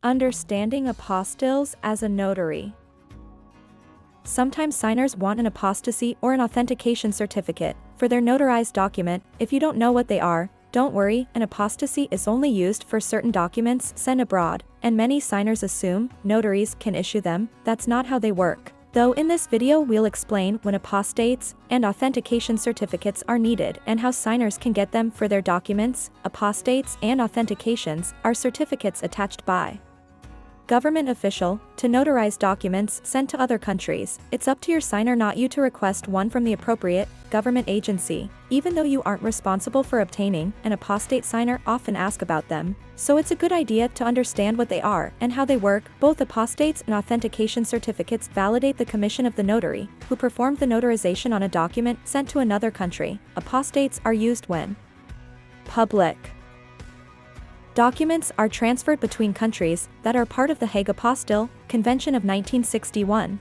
Understanding apostilles as a notary. Sometimes signers want an apostasy or an authentication certificate for their notarized document. If you don't know what they are, don't worry, an apostasy is only used for certain documents sent abroad, and many signers assume notaries can issue them. That's not how they work. Though in this video we'll explain when apostates and authentication certificates are needed and how signers can get them for their documents. Apostates and authentications are certificates attached by government official to notarize documents sent to other countries. It's up to your signer, not you, to request one from the appropriate government agency. Even though you aren't responsible for obtaining an apostate, signer often ask about them, so it's a good idea to understand what they are and how they work. Both apostates and authentication certificates validate the commission of the notary who performed the notarization on a document sent to another country. Apostates are used when public documents are transferred between countries that are part of the Hague Apostille Convention of 1961.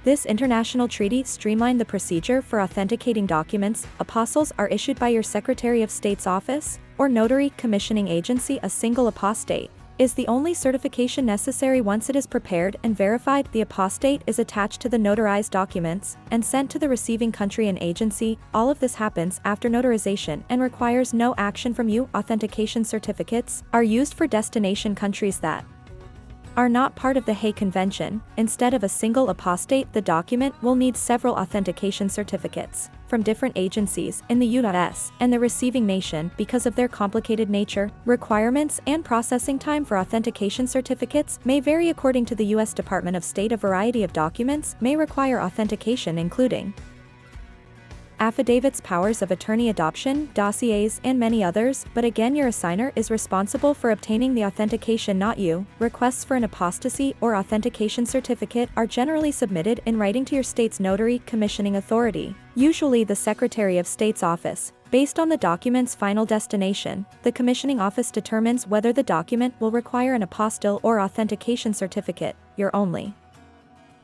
This international treaty streamlined the procedure for authenticating documents. Apostilles are issued by your Secretary of State's office or notary commissioning agency. A single apostate is the only certification necessary. Once it is prepared and verified, the apostate is attached to the notarized documents and sent to the receiving country and agency. All of this happens after notarization and requires no action from you. Authentication certificates are used for destination countries that are not part of the Hague Convention. Instead of a single apostate, the document will need several authentication certificates from different agencies in the U.S. and the receiving nation. Because of their complicated nature, requirements and processing time for authentication certificates may vary according to the U.S. Department of State. A variety of documents may require authentication, including affidavits, powers of attorney, adoption dossiers, and many others, but again, your assigner is responsible for obtaining the authentication, not you. Requests for an apostasy or authentication certificate are generally submitted in writing to your state's notary commissioning authority, usually the Secretary of State's office. Based on the document's final destination, the commissioning office determines whether the document will require an apostille or authentication certificate. Your only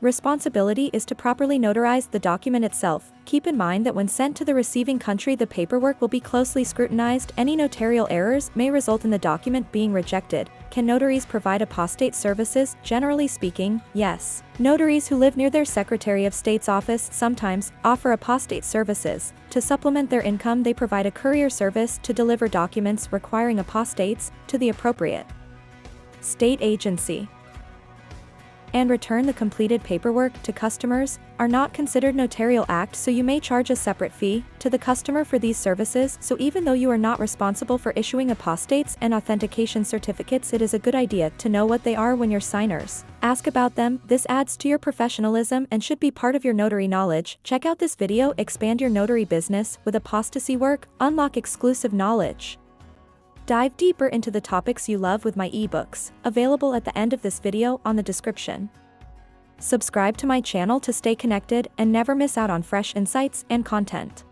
responsibility is to properly notarize the document itself. Keep in mind that when sent to the receiving country, the paperwork will be closely scrutinized. Any notarial errors may result in the document being rejected. Can notaries provide apostate services? Generally speaking, yes. Notaries who live near their Secretary of State's office sometimes offer apostate services. To supplement their income, they provide a courier service to deliver documents requiring apostates to the appropriate state agency and return the completed paperwork to customers. Are not considered notarial act, so you may charge a separate fee to the customer for these services. So even though you are not responsible for issuing apostates and authentication certificates, it is a good idea to know what they are when your signers ask about them. This adds to your professionalism and should be part of your notary knowledge. Check out this video. Expand your notary business with apostasy work. Unlock exclusive knowledge. Dive deeper into the topics you love with my ebooks, available at the end of this video on the description. Subscribe to my channel to stay connected and never miss out on fresh insights and content.